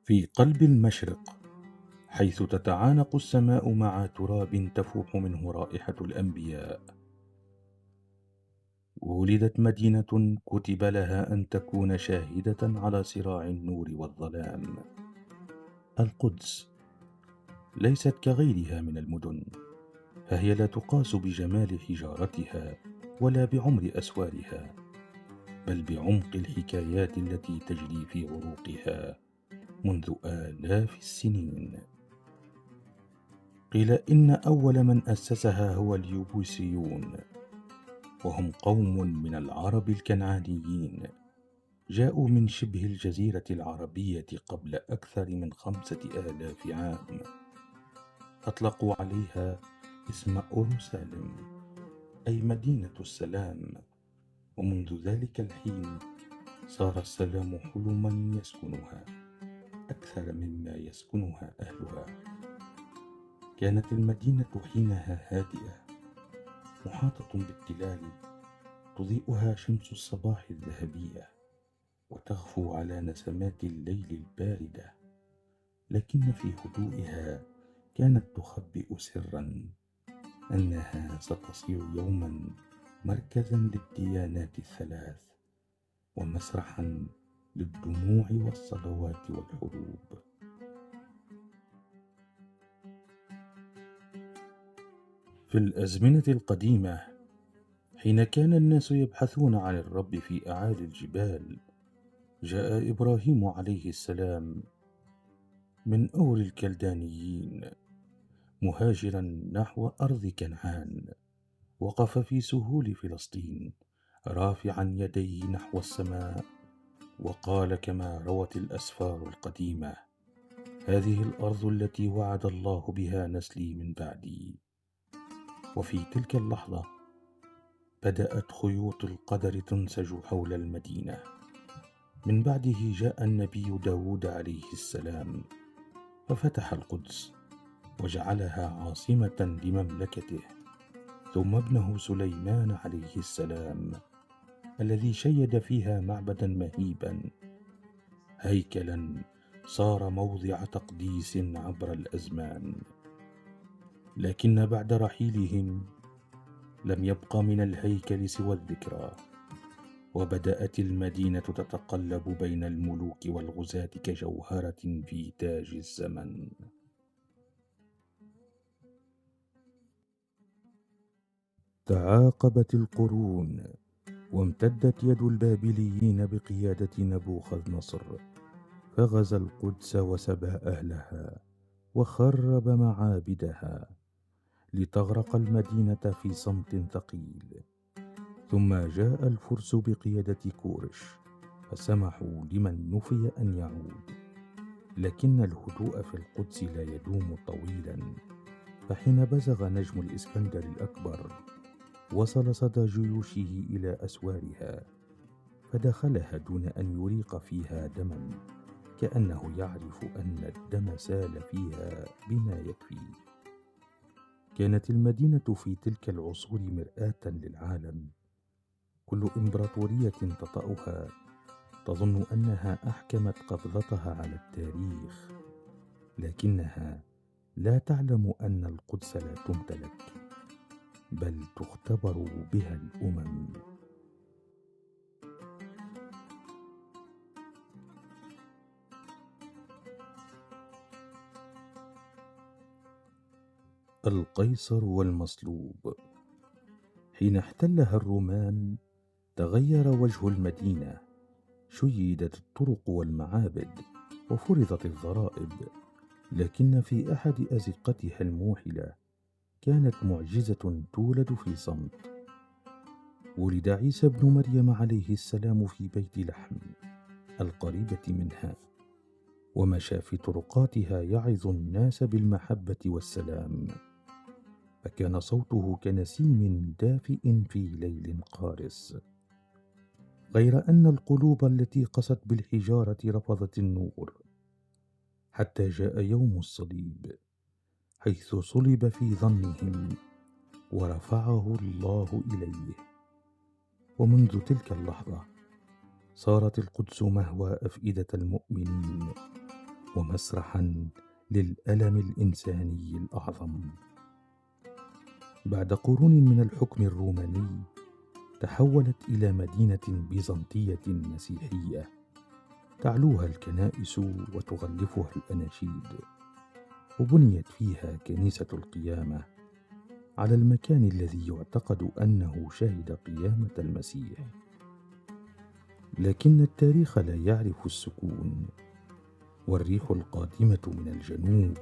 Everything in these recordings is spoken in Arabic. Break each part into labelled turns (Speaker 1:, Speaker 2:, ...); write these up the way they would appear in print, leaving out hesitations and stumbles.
Speaker 1: في قلب المشرق، حيث تتعانق السماء مع تراب تفوح منه رائحة الأنبياء، ولدت مدينة كتب لها أن تكون شاهدة على صراع النور والظلام. القدس ليست كغيرها من المدن، فهي لا تقاس بجمال حجارتها ولا بعمر أسوارها، بل بعمق الحكايات التي تجري في عروقها منذ آلاف السنين. قيل إن أول من أسسها هو اليبوسيون، وهم قوم من العرب الكنعانيين جاءوا من شبه الجزيرة العربية قبل أكثر من 5000 عام. أطلقوا عليها اسم أورشليم، أي مدينة السلام، ومنذ ذلك الحين صار السلام حلما يسكنها أكثر مما يسكنها أهلها. كانت المدينة حينها هادئة، محاطة بالتلال تضيئها شمس الصباح الذهبية وتغفو على نسمات الليل الباردة، لكن في هدوئها كانت تخبئ سرا أنها ستصير يوما مركزا للديانات الثلاث، ومسرحا للدموع والصلوات والحروب. في الأزمنة القديمة، حين كان الناس يبحثون عن الرب في أعالي الجبال، جاء إبراهيم عليه السلام من أور الكلدانيين مهاجرا نحو أرض كنعان. وقف في سهول فلسطين رافعا يديه نحو السماء، وقال كما روت الأسفار القديمة: هذه الأرض التي وعد الله بها نسلي من بعدي. وفي تلك اللحظة بدأت خيوط القدر تنسج حول المدينة. من بعده جاء النبي داود عليه السلام، ففتح القدس وجعلها عاصمة لمملكته، ثم ابنه سليمان عليه السلام الذي شيد فيها معبدا مهيبا، هيكلا صار موضع تقديس عبر الأزمان. لكن بعد رحيلهم لم يبق من الهيكل سوى الذكرى، وبدأت المدينة تتقلب بين الملوك والغزاة كجوهرة في تاج الزمن. تعاقبت القرون، وامتدت يد البابليين بقيادة نبوخذ نصر، فغزا القدس وسبى أهلها وخرب معابدها، لتغرق المدينة في صمت ثقيل. ثم جاء الفرس بقيادة كورش، فسمحوا لمن نفي أن يعود. لكن الهدوء في القدس لا يدوم طويلا، فحين بزغ نجم الإسكندر الأكبر وصل صدى جيوشه إلى أسوارها، فدخلها دون أن يريق فيها دما، كأنه يعرف أن الدم سال فيها بما يكفي. كانت المدينة في تلك العصور مرآة للعالم، كل إمبراطورية تطأها تظن أنها أحكمت قبضتها على التاريخ، لكنها لا تعلم أن القدس لا تمتلك، بل تختبر بها الأمم. القيصر والمصلوب. حين احتلها الرومان تغير وجه المدينة، شيدت الطرق والمعابد وفرضت الضرائب، لكن في أحد أزقتها الموحلة كانت معجزة تولد في صمت. ولد عيسى ابن مريم عليه السلام في بيت لحم القريبة منها، ومشى في طرقاتها يعظ الناس بالمحبة والسلام، فكان صوته كنسيم دافئ في ليل قارس. غير أن القلوب التي قست بالحجارة رفضت النور، حتى جاء يوم الصليب، حيث صلب في ظنهم ورفعه الله إليه. ومنذ تلك اللحظة صارت القدس مهوى أفئدة المؤمنين ومسرحا للألم الإنساني الأعظم. بعد قرون من الحكم الروماني تحولت إلى مدينة بيزنطية مسيحية تعلوها الكنائس وتغلفها الأناشيد، وبنيت فيها كنيسة القيامة على المكان الذي يعتقد أنه شهد قيامة المسيح. لكن التاريخ لا يعرف السكون، والريح القادمة من الجنوب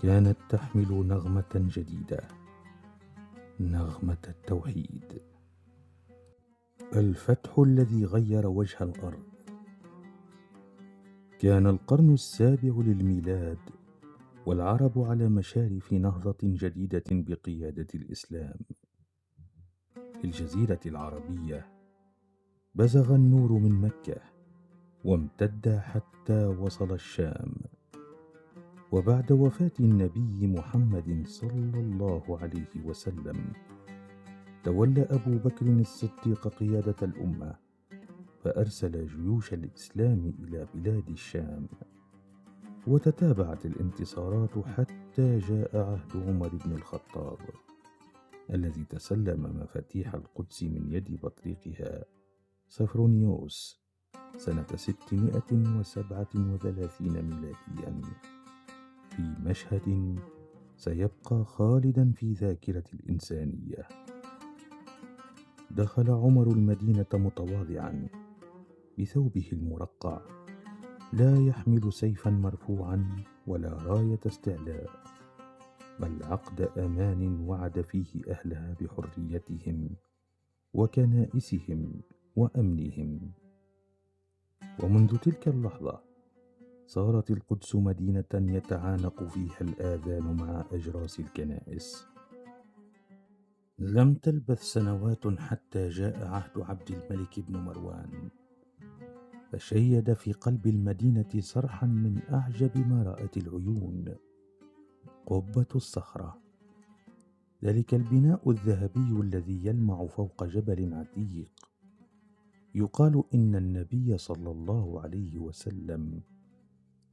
Speaker 1: كانت تحمل نغمة جديدة، نغمة التوحيد. الفتح الذي غير وجه الأرض. كان القرن السابع للميلاد والعرب على مشارف نهضة جديدة بقيادة الإسلام. في الجزيرة العربية بزغ النور من مكة وامتد حتى وصل الشام. وبعد وفاة النبي محمد صلى الله عليه وسلم تولى أبو بكر الصديق قيادة الأمة، فأرسل جيوش الإسلام إلى بلاد الشام، وتتابعت الانتصارات حتى جاء عهد عمر بن الخطاب الذي تسلم مفاتيح القدس من يد بطريقها سفرونيوس سنة 637 ميلاديا، في مشهد سيبقى خالدا في ذاكرة الإنسانية. دخل عمر المدينة متواضعا بثوبه المرقع، لا يحمل سيفا مرفوعا ولا راية استعلاء، بل عقد أمان وعد فيه أهلها بحريتهم وكنائسهم وأمنهم. ومنذ تلك اللحظة صارت القدس مدينة يتعانق فيها الآذان مع أجراس الكنائس. لم تلبث سنوات حتى جاء عهد عبد الملك بن مروان، فشيد في قلب المدينة صرحا من أعجب ما رأت العيون: قبة الصخرة، ذلك البناء الذهبي الذي يلمع فوق جبل عتيق. يقال إن النبي صلى الله عليه وسلم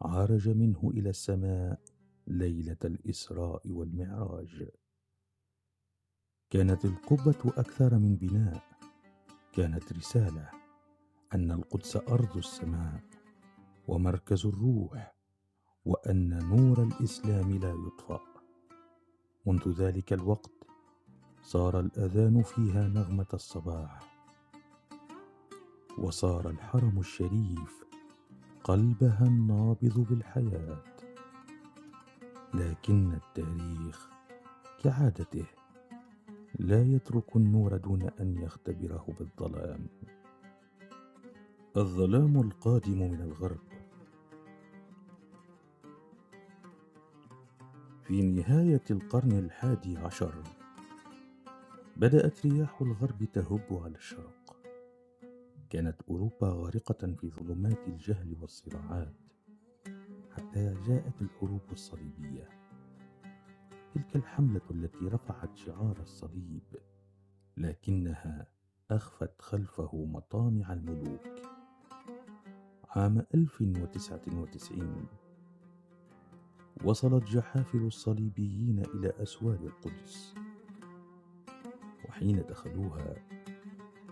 Speaker 1: عرج منه إلى السماء ليلة الإسراء والمعراج. كانت القبة أكثر من بناء، كانت رسالة أن القدس أرض السماء ومركز الروح، وأن نور الإسلام لا يطفأ. منذ ذلك الوقت صار الأذان فيها نغمة الصباح، وصار الحرم الشريف قلبها النابض بالحياة. لكن التاريخ كعادته لا يترك النور دون أن يختبره بالظلام. الظلام القادم من الغرب. في نهاية القرن ال11 بدأت رياح الغرب تهب على الشرق. كانت أوروبا غارقة في ظلمات الجهل والصراعات حتى جاءت الحروب الصليبية، تلك الحملة التي رفعت شعار الصليب لكنها أخفت خلفه مطامع الملوك. عام 1099 وصلت جحافل الصليبيين إلى أسوار القدس، وحين دخلوها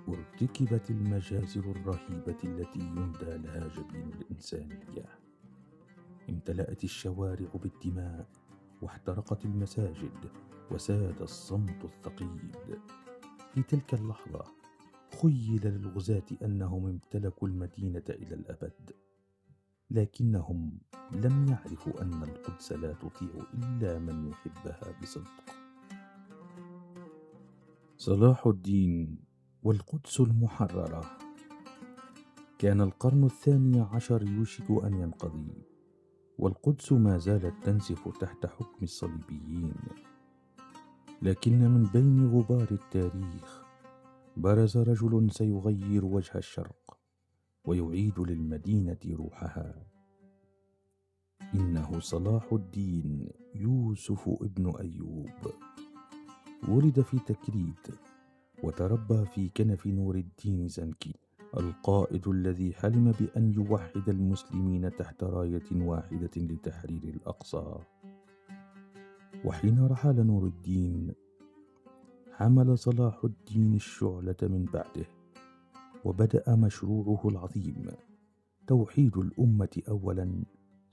Speaker 1: ارتكبت المجازر الرهيبة التي يندى لها جبين الإنسانية. امتلأت الشوارع بالدماء واحترقت المساجد وساد الصمت الثقيل. في تلك اللحظة خيل للغزاة أنهم امتلكوا المدينة إلى الأبد، لكنهم لم يعرفوا أن القدس لا تطيع إلا من يحبها بصدق. صلاح الدين والقدس المحررة. كان القرن ال12 يوشك أن ينقضي، والقدس ما زالت تنزف تحت حكم الصليبيين. لكن من بين غبار التاريخ برز رجل سيغير وجه الشرق ويعيد للمدينة روحها. إنه صلاح الدين يوسف ابن أيوب. ولد في تكريت وتربى في كنف نور الدين زنكي، القائد الذي حلم بأن يوحد المسلمين تحت راية واحدة لتحرير الأقصى. وحين رحل نور الدين، حمل صلاح الدين الشعلة من بعده، وبدأ مشروعه العظيم: توحيد الأمة أولا،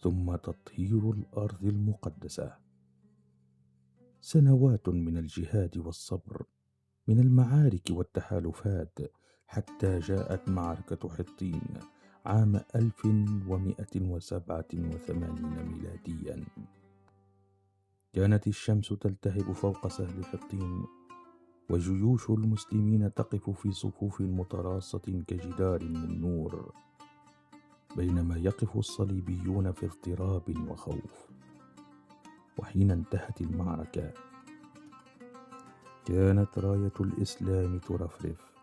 Speaker 1: ثم تطهير الأرض المقدسة. سنوات من الجهاد والصبر، من المعارك والتحالفات، حتى جاءت معركة حطين عام 1187 ميلاديا. كانت الشمس تلتهب فوق سهل حطين، وجيوش المسلمين تقف في صفوف متراصة كجدار من نور، بينما يقف الصليبيون في اضطراب وخوف. وحين انتهت المعركة، كانت راية الإسلام ترفرف،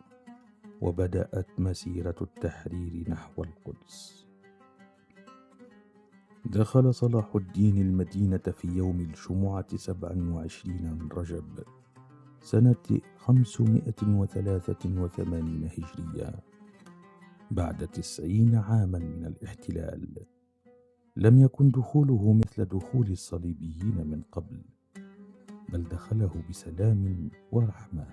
Speaker 1: وبدأت مسيرة التحرير نحو القدس. دخل صلاح الدين المدينة في يوم الجمعة 27 من رجب سنة 583 هجرية، بعد 90 عاما من الاحتلال. لم يكن دخوله مثل دخول الصليبيين من قبل، بل دخله بسلام ورحمة.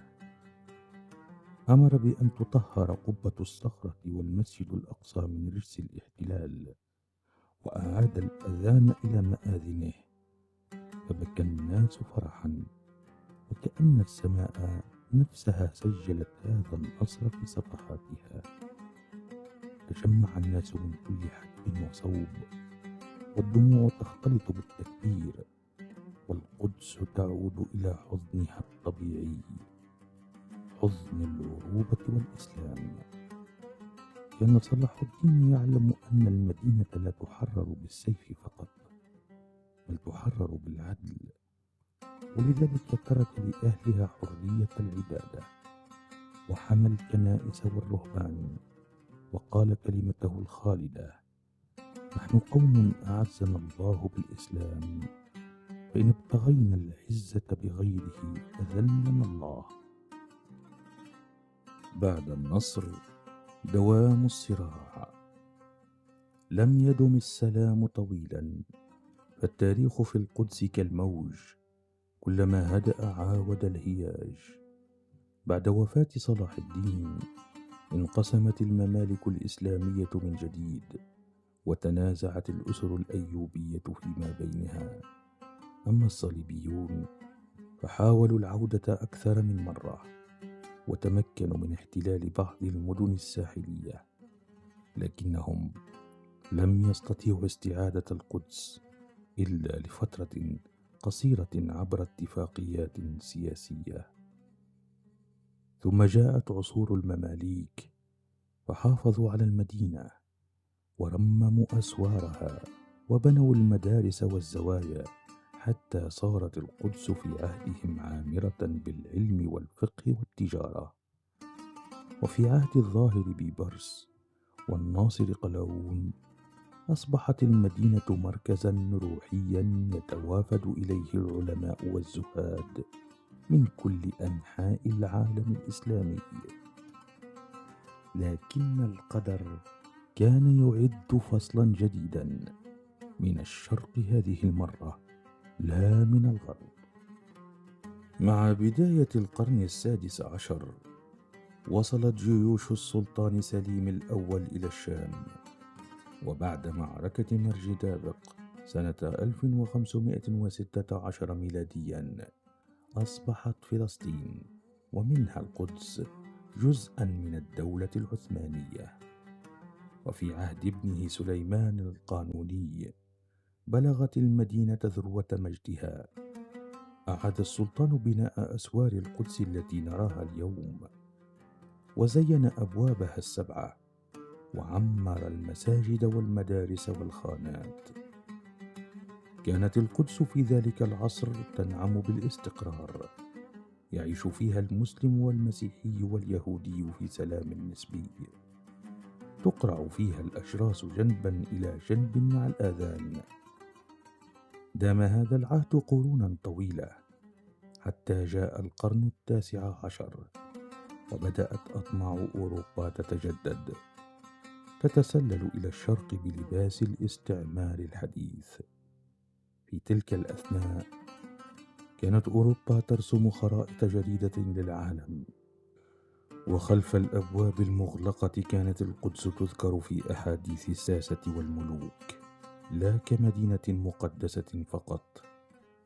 Speaker 1: أمر بأن تطهر قبة الصخرة والمسجد الأقصى من رجس الاحتلال، وأعاد الأذان إلى مآذنه، فبكى الناس فرحا، وكأن السماء نفسها سجلت هذا النصر في صفحاتها. تجمع الناس من كل حدب وصوب، والدموع تختلط بالتكبير، والقدس تعود إلى حضنها الطبيعي، حضن العروبة والإسلام. كان صلاح الدين يعلم أن المدينة لا تحرر بالسيف فقط، بل تحرر بالعدل، ولذلك ترك لأهلها حرية العبادة، وحمى الكنائس والرهبان، وقال كلمته الخالدة: نحن قوم أعزنا الله بالإسلام، فإن ابتغينا العزة بغيره أذلنا الله. بعد النصر دوام الصراع. لم يدم السلام طويلا، فالتاريخ في القدس كالموج، كلما هدأ عاود الهياج. بعد وفاة صلاح الدين انقسمت الممالك الإسلامية من جديد، وتنازعت الأسر الأيوبية فيما بينها. أما الصليبيون فحاولوا العودة أكثر من مرة، وتمكنوا من احتلال بعض المدن الساحلية، لكنهم لم يستطيعوا استعادة القدس إلا لفترة قصيرة عبر اتفاقيات سياسية. ثم جاءت عصور المماليك، فحافظوا على المدينة، ورمموا أسوارها، وبنوا المدارس والزوايا، حتى صارت القدس في عهدهم عامرة بالعلم والفقه والتجارة. وفي عهد الظاهر بيبرس والناصر قلاوون أصبحت المدينة مركزا روحيا يتوافد إليه العلماء والزهاد من كل أنحاء العالم الإسلامي. لكن القدر كان يعد فصلا جديدا من الشرق هذه المرة، لا من الغرب. مع بداية القرن السادس عشر، وصلت جيوش السلطان سليم الأول إلى الشام، وبعد معركة مرج دابق سنة 1516 ميلاديا، أصبحت فلسطين ومنها القدس جزءا من الدولة العثمانية. وفي عهد ابنه سليمان القانوني بلغت المدينة ذروة مجدها. أعاد السلطان بناء أسوار القدس التي نراها اليوم، وزين أبوابها السبعة، وعمر المساجد والمدارس والخانات. كانت القدس في ذلك العصر تنعم بالاستقرار، يعيش فيها المسلم والمسيحي واليهودي في سلام نسبي، تقرع فيها الأشراس جنبا إلى جنب مع الآذان. دام هذا العهد قرونا طويلة، حتى جاء القرن التاسع عشر، وبدأت أطماع أوروبا تتجدد، تتسلل إلى الشرق بلباس الاستعمار الحديث. في تلك الأثناء كانت أوروبا ترسم خرائط جديدة للعالم، وخلف الأبواب المغلقة كانت القدس تذكر في أحاديث الساسة والملوك لا كمدينة مقدسة فقط،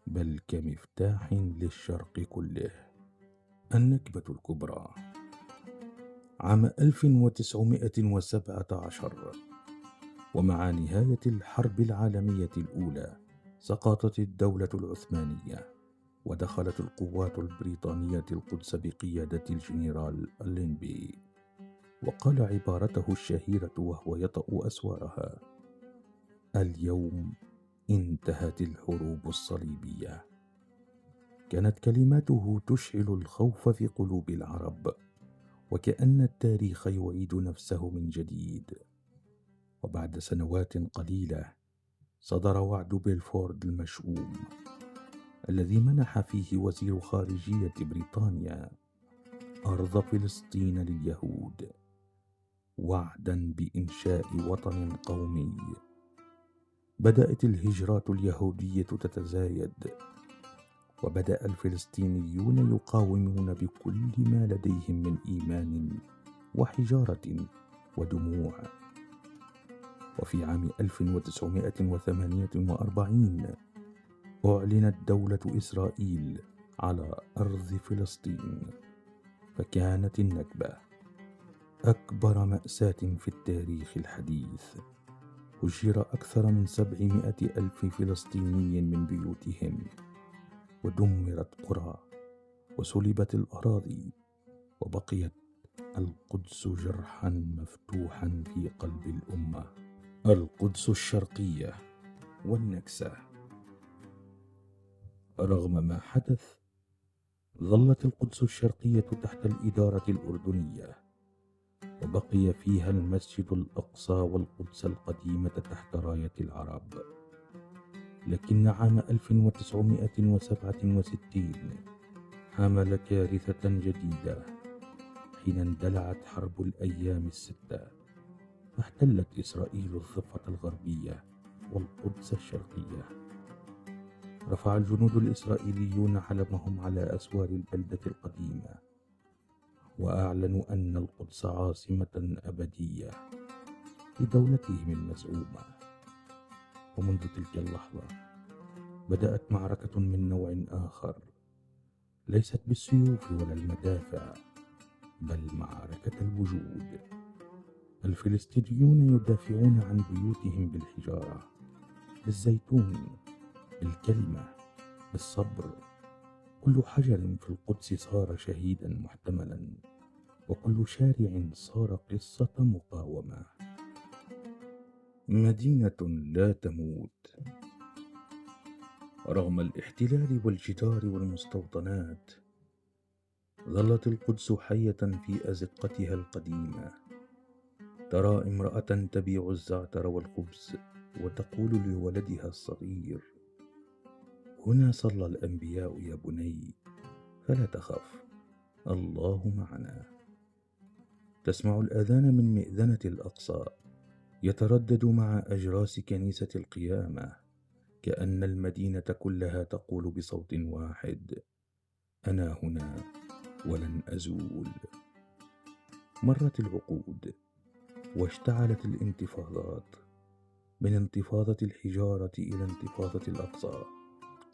Speaker 1: بل كمفتاح للشرق كله. النكبة الكبرى. عام 1917، ومع نهاية الحرب العالمية الأولى، سقطت الدولة العثمانية، ودخلت القوات البريطانية القدس بقيادة الجنرال ألينبي، وقال عبارته الشهيرة وهو يطأ أسوارها: اليوم انتهت الحروب الصليبية. كانت كلماته تشعل الخوف في قلوب العرب، وكأن التاريخ يعيد نفسه من جديد. وبعد سنوات قليلة صدر وعد بلفورد المشؤوم، الذي منح فيه وزير خارجية بريطانيا أرض فلسطين لليهود، وعدا بإنشاء وطن قومي. بدأت الهجرات اليهودية تتزايد، وبدأ الفلسطينيون يقاومون بكل ما لديهم من إيمان وحجارة ودموع. وفي عام 1948 أعلنت دولة إسرائيل على أرض فلسطين، فكانت النكبة أكبر مأساة في التاريخ الحديث. هجر أكثر من 700,000 فلسطيني من بيوتهم، ودمرت قرى، وسلبت الأراضي، وبقيت القدس جرحا مفتوحا في قلب الأمة. القدس الشرقية والنكسة. رغم ما حدث، ظلت القدس الشرقية تحت الإدارة الأردنية، وبقي فيها المسجد الأقصى والقدس القديمة تحت راية العرب. لكن عام 1967 حمل كارثة جديدة، حين اندلعت حرب الأيام الستة، فاحتلت إسرائيل الضفة الغربية والقدس الشرقية. رفع الجنود الإسرائيليون علمهم على أسوار البلدة القديمة، وأعلنوا أن القدس عاصمة أبدية لدولتهم المزعومة. ومنذ تلك اللحظة بدأت معركة من نوع آخر، ليست بالسيوف ولا المدافع، بل معركة الوجود. الفلسطينيون يدافعون عن بيوتهم بالحجارة، بالزيتون، بالكلمة، بالصبر. كل حجر في القدس صار شهيدا محتملا، وكل شارع صار قصة مقاومة. مدينة لا تموت. رغم الاحتلال والجدار والمستوطنات، ظلت القدس حية في أزقتها القديمة. ترى امرأة تبيع الزعتر والخبز وتقول لولدها الصغير: هنا صلى الأنبياء يا بني، فلا تخف، الله معنا. تسمع الأذان من مئذنة الأقصى يتردد مع أجراس كنيسة القيامة، كأن المدينة كلها تقول بصوت واحد: أنا هنا ولن أزول. مرت العقود واشتعلت الانتفاضات، من انتفاضة الحجارة إلى انتفاضة الأقصى،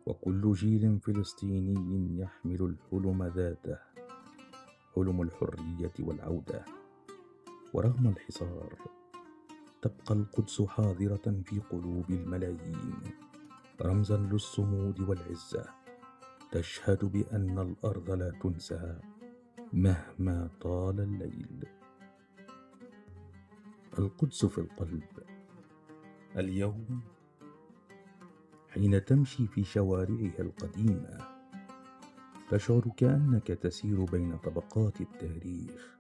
Speaker 1: وكل جيل فلسطيني يحمل الحلم ذاته، حلم الحرية والعودة. ورغم الحصار تبقى القدس حاضرة في قلوب الملايين، رمزا للصمود والعزة، تشهد بأن الأرض لا تنسى مهما طال الليل. القدس في القلب. اليوم حين تمشي في شوارعها القديمة تشعر كأنك تسير بين طبقات التاريخ،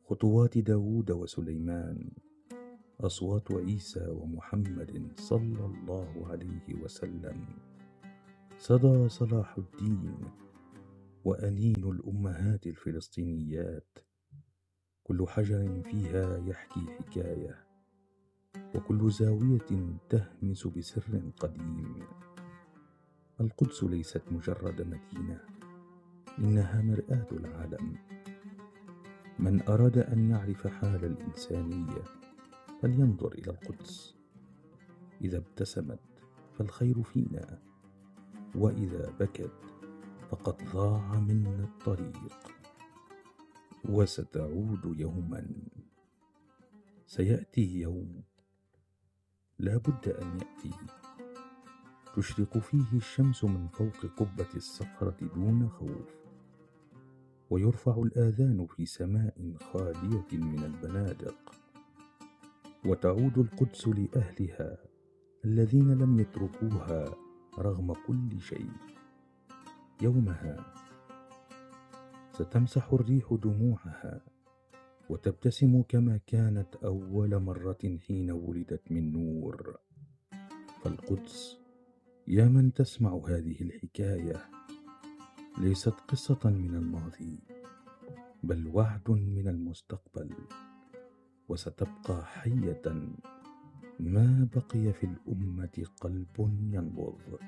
Speaker 1: خطوات داود وسليمان، أصوات عيسى ومحمد صلى الله عليه وسلم، صدى صلاح الدين، وأنين الأمهات الفلسطينيات. كل حجر فيها يحكي حكاية، وكل زاوية تهمس بسر قديم. القدس ليست مجرد مدينة، إنها مرآة العالم. من أراد أن يعرف حال الإنسانية فلينظر إلى القدس. إذا ابتسمت فالخير فينا، وإذا بكت فقد ضاع منا الطريق. وستعود يوما، سيأتي يوم لا بد أن يأتي، تشرق فيه الشمس من فوق قبة الصخرة دون خوف، ويرفع الآذان في سماء خالية من البنادق، وتعود القدس لأهلها الذين لم يتركوها رغم كل شيء. يومها ستمسح الريح دموعها وتبتسم كما كانت أول مرة حين ولدت من نور. فالقدس، يا من تسمع هذه الحكاية، ليست قصة من الماضي بل وعد من المستقبل، وستبقى حية ما بقي في الأمة قلب ينبض.